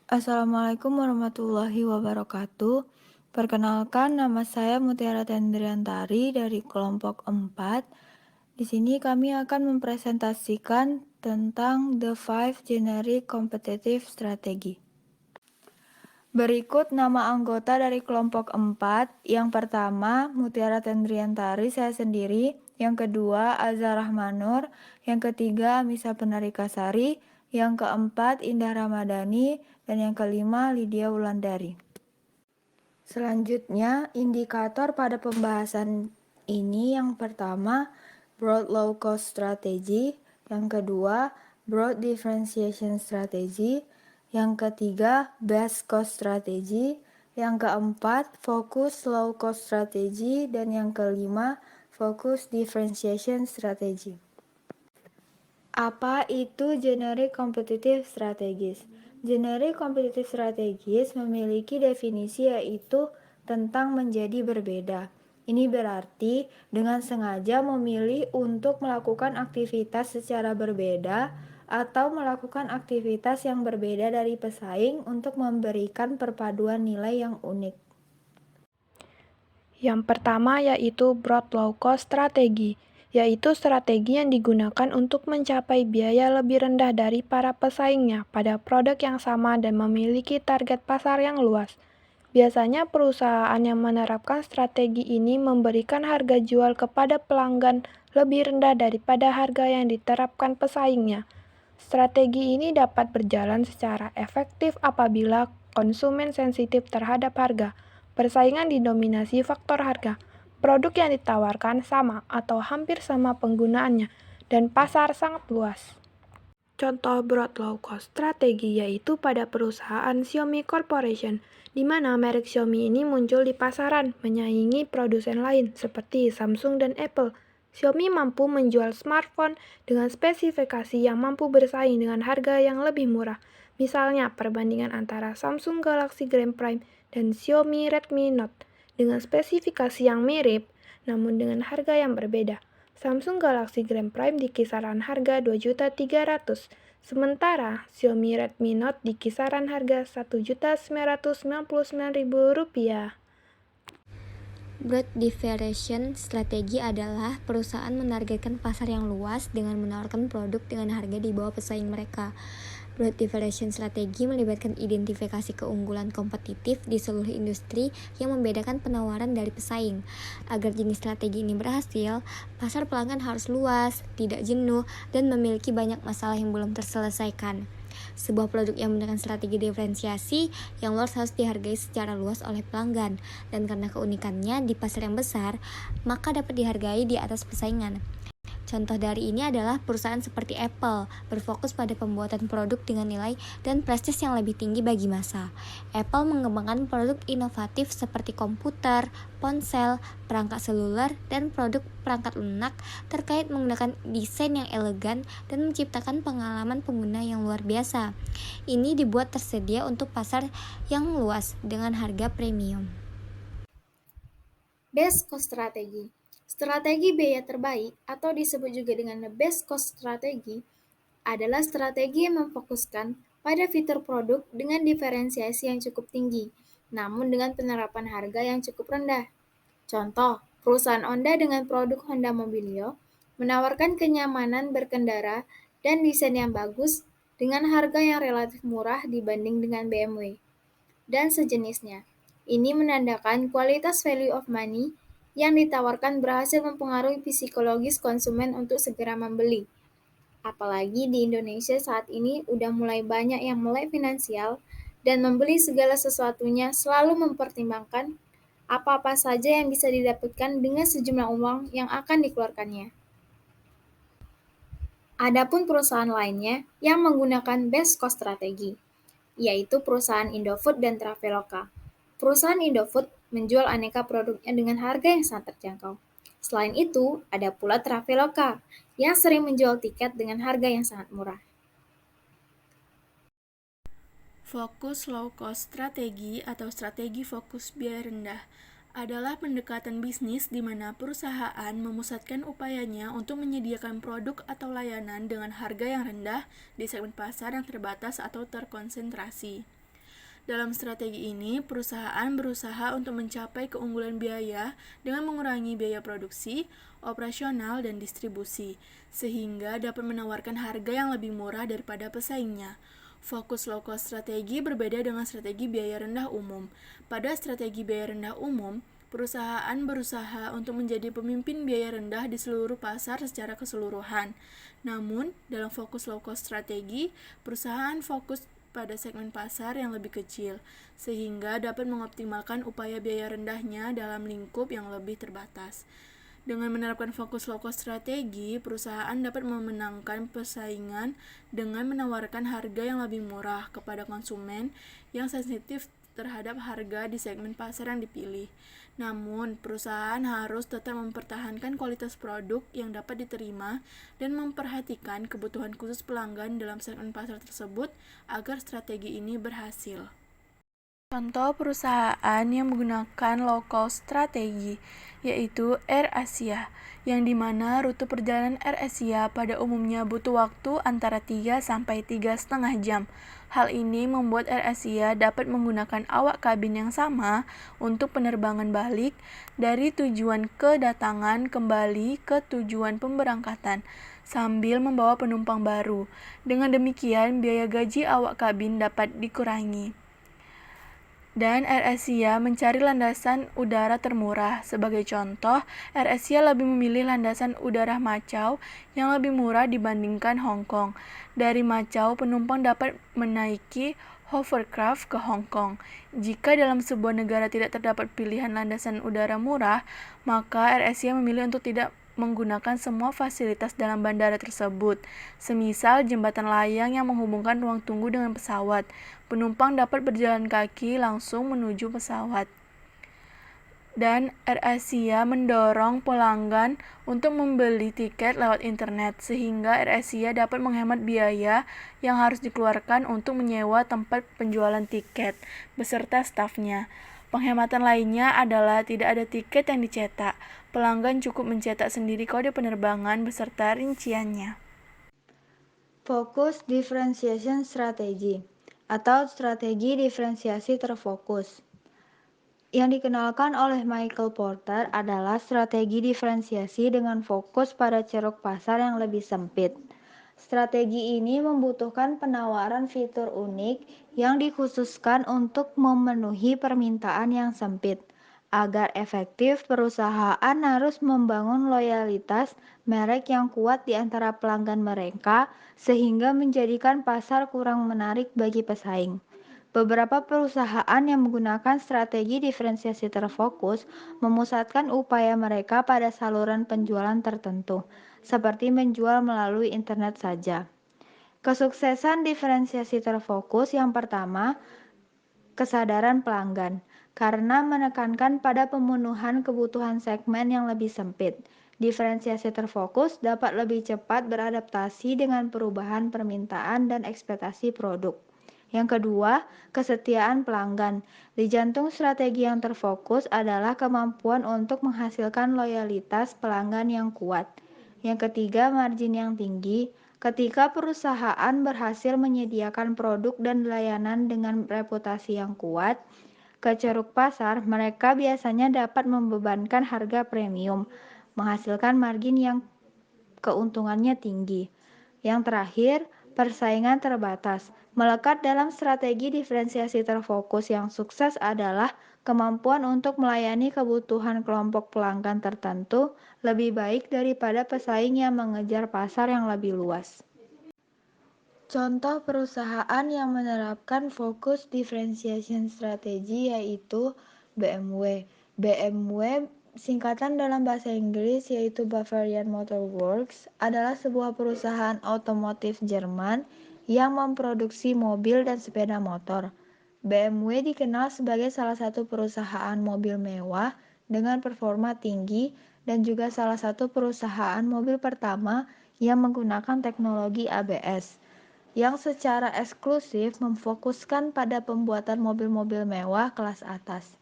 Assalamualaikum warahmatullahi wabarakatuh. Perkenalkan, nama saya Mutiara Tendriantari dari kelompok 4. Di sini kami akan mempresentasikan tentang The Five Generic Competitive Strategy. Berikut nama anggota dari kelompok 4. Yang pertama, Mutiara Tendriantari, saya sendiri. Yang kedua, Azhar Rahmanur. Yang ketiga, Misa Penarikasari. Yang keempat, Indah Ramadhani. Dan yang kelima, Lydia Wulandari. Selanjutnya, indikator pada pembahasan ini yang pertama, Broad Low Cost Strategy. Yang kedua, Broad Differentiation Strategy. Yang ketiga, Best Cost Strategy. Yang keempat, Focus Low Cost Strategy. Dan yang kelima, Focus Differentiation Strategy. Apa itu Generic Competitive Strategies? Generic Competitive Strategies memiliki definisi yaitu tentang menjadi berbeda. Ini berarti dengan sengaja memilih untuk melakukan aktivitas secara berbeda atau melakukan aktivitas yang berbeda dari pesaing untuk memberikan perpaduan nilai yang unik. Yang pertama yaitu Broad Low Cost Strategi, yaitu strategi yang digunakan untuk mencapai biaya lebih rendah dari para pesaingnya pada produk yang sama dan memiliki target pasar yang luas. Biasanya perusahaan yang menerapkan strategi ini memberikan harga jual kepada pelanggan lebih rendah daripada harga yang diterapkan pesaingnya. Strategi ini dapat berjalan secara efektif apabila konsumen sensitif terhadap harga. Persaingan didominasi faktor harga. Produk yang ditawarkan sama atau hampir sama penggunaannya, dan pasar sangat luas. Contoh broad low cost strategi yaitu pada perusahaan Xiaomi Corporation, di mana merek Xiaomi ini muncul di pasaran, menyaingi produsen lain seperti Samsung dan Apple. Xiaomi mampu menjual smartphone dengan spesifikasi yang mampu bersaing dengan harga yang lebih murah. Misalnya, perbandingan antara Samsung Galaxy Grand Prime dan Xiaomi Redmi Note dengan spesifikasi yang mirip, namun dengan harga yang berbeda. Samsung Galaxy Grand Prime di kisaran harga Rp2.300.000, sementara Xiaomi Redmi Note di kisaran harga Rp1.999.000. Broad differentiation strategi adalah perusahaan menargetkan pasar yang luas dengan menawarkan produk dengan harga di bawah pesaing mereka. Broad differentiation strategi melibatkan identifikasi keunggulan kompetitif di seluruh industri yang membedakan penawaran dari pesaing. Agar jenis strategi ini berhasil, pasar pelanggan harus luas, tidak jenuh, dan memiliki banyak masalah yang belum terselesaikan. Sebuah produk yang menggunakan strategi diferensiasi yang luas harus dihargai secara luas oleh pelanggan, dan karena keunikannya di pasar yang besar, maka dapat dihargai di atas persaingan. Contoh dari ini adalah perusahaan seperti Apple, berfokus pada pembuatan produk dengan nilai dan prestis yang lebih tinggi bagi massa. Apple mengembangkan produk inovatif seperti komputer, ponsel, perangkat seluler, dan produk perangkat lunak terkait menggunakan desain yang elegan dan menciptakan pengalaman pengguna yang luar biasa. Ini dibuat tersedia untuk pasar yang luas dengan harga premium. Best Cost Strategy. Strategi biaya terbaik atau disebut juga dengan the Best Cost Strategy adalah strategi yang memfokuskan pada fitur produk dengan diferensiasi yang cukup tinggi, namun dengan penerapan harga yang cukup rendah. Contoh, perusahaan Honda dengan produk Honda Mobilio menawarkan kenyamanan berkendara dan desain yang bagus dengan harga yang relatif murah dibanding dengan BMW dan sejenisnya. Ini menandakan kualitas value of money yang ditawarkan berhasil mempengaruhi psikologis konsumen untuk segera membeli. Apalagi di Indonesia saat ini udah mulai banyak yang melek finansial dan membeli segala sesuatunya selalu mempertimbangkan apa-apa saja yang bisa didapatkan dengan sejumlah uang yang akan dikeluarkannya. Adapun perusahaan lainnya yang menggunakan best cost strategi, yaitu perusahaan Indofood dan Traveloka. Perusahaan Indofood menjual aneka produknya dengan harga yang sangat terjangkau. Selain itu, ada pula Traveloka yang sering menjual tiket dengan harga yang sangat murah. Fokus low cost strategi atau strategi fokus biaya rendah adalah pendekatan bisnis di mana perusahaan memusatkan upayanya untuk menyediakan produk atau layanan dengan harga yang rendah di segmen pasar yang terbatas atau terkonsentrasi. Dalam strategi ini, perusahaan berusaha untuk mencapai keunggulan biaya dengan mengurangi biaya produksi, operasional, dan distribusi, sehingga dapat menawarkan harga yang lebih murah daripada pesaingnya. Fokus low cost strategi berbeda dengan strategi biaya rendah umum. Pada strategi biaya rendah umum, perusahaan berusaha untuk menjadi pemimpin biaya rendah di seluruh pasar secara keseluruhan. Namun, dalam fokus low cost strategi, perusahaan fokus pada segmen pasar yang lebih kecil, sehingga dapat mengoptimalkan upaya biaya rendahnya dalam lingkup yang lebih terbatas. Dengan menerapkan fokus low cost strategi, perusahaan dapat memenangkan persaingan dengan menawarkan harga yang lebih murah kepada konsumen yang sensitif terhadap harga di segmen pasar yang dipilih. Namun, perusahaan harus tetap mempertahankan kualitas produk yang dapat diterima dan memperhatikan kebutuhan khusus pelanggan dalam segmen pasar tersebut agar strategi ini berhasil. Contoh perusahaan yang menggunakan low cost strategi yaitu AirAsia, yang dimana rute perjalanan AirAsia pada umumnya butuh waktu antara 3 sampai 3,5 jam. Hal ini membuat AirAsia dapat menggunakan awak kabin yang sama untuk penerbangan balik dari tujuan kedatangan kembali ke tujuan pemberangkatan, sambil membawa penumpang baru. Dengan demikian, biaya gaji awak kabin dapat dikurangi. Dan AirAsia mencari landasan udara termurah. Sebagai contoh, AirAsia lebih memilih landasan udara Macau yang lebih murah dibandingkan Hong Kong. Dari Macau, penumpang dapat menaiki hovercraft ke Hong Kong. Jika dalam sebuah negara tidak terdapat pilihan landasan udara murah, maka AirAsia memilih untuk tidak menggunakan semua fasilitas dalam bandara tersebut, semisal jembatan layang yang menghubungkan ruang tunggu dengan pesawat. Penumpang dapat berjalan kaki langsung menuju pesawat. Dan AirAsia mendorong pelanggan untuk membeli tiket lewat internet, sehingga AirAsia dapat menghemat biaya yang harus dikeluarkan untuk menyewa tempat penjualan tiket beserta stafnya. Penghematan lainnya adalah tidak ada tiket yang dicetak. Pelanggan cukup mencetak sendiri kode penerbangan beserta rinciannya. Fokus differentiation strategy atau strategi diferensiasi terfokus. Yang dikenalkan oleh Michael Porter adalah strategi diferensiasi dengan fokus pada ceruk pasar yang lebih sempit. Strategi ini membutuhkan penawaran fitur unik yang dikhususkan untuk memenuhi permintaan yang sempit. Agar efektif, perusahaan harus membangun loyalitas merek yang kuat di antara pelanggan mereka sehingga menjadikan pasar kurang menarik bagi pesaing. Beberapa perusahaan yang menggunakan strategi diferensiasi terfokus memusatkan upaya mereka pada saluran penjualan tertentu, seperti menjual melalui internet saja. Kesuksesan diferensiasi terfokus yang pertama, kesadaran pelanggan, karena menekankan pada pemenuhan kebutuhan segmen yang lebih sempit. Diferensiasi terfokus dapat lebih cepat beradaptasi dengan perubahan permintaan dan ekspektasi produk. Yang kedua, kesetiaan pelanggan. Di jantung strategi yang terfokus adalah kemampuan untuk menghasilkan loyalitas pelanggan yang kuat. Yang ketiga, margin yang tinggi. Ketika perusahaan berhasil menyediakan produk dan layanan dengan reputasi yang kuat ke ceruk pasar, mereka biasanya dapat membebankan harga premium, menghasilkan margin yang keuntungannya tinggi. Yang terakhir, persaingan terbatas. Melekat dalam strategi diferensiasi terfokus yang sukses adalah kemampuan untuk melayani kebutuhan kelompok pelanggan tertentu lebih baik daripada pesaing yang mengejar pasar yang lebih luas. Contoh perusahaan yang menerapkan fokus differentiation strategy yaitu BMW. BMW singkatan dalam bahasa Inggris yaitu Bavarian Motor Works adalah sebuah perusahaan otomotif Jerman yang memproduksi mobil dan sepeda motor. BMW dikenal sebagai salah satu perusahaan mobil mewah dengan performa tinggi dan juga salah satu perusahaan mobil pertama yang menggunakan teknologi ABS, yang secara eksklusif memfokuskan pada pembuatan mobil-mobil mewah kelas atas.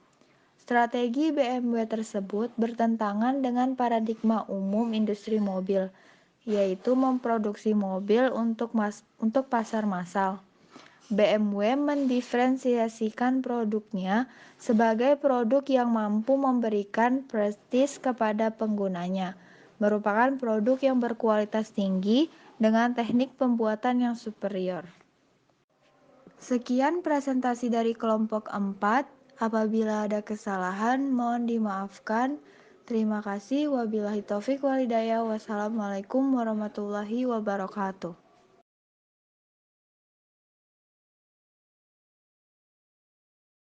Strategi BMW tersebut bertentangan dengan paradigma umum industri mobil, yaitu memproduksi mobil untuk pasar massal. BMW mendiferensiasikan produknya sebagai produk yang mampu memberikan prestis kepada penggunanya, merupakan produk yang berkualitas tinggi dengan teknik pembuatan yang superior. Sekian presentasi dari kelompok 4. Apabila ada kesalahan, mohon dimaafkan. Terima kasih. Wabillahi taufik walhidayah. Wassalamualaikum warahmatullahi wabarakatuh.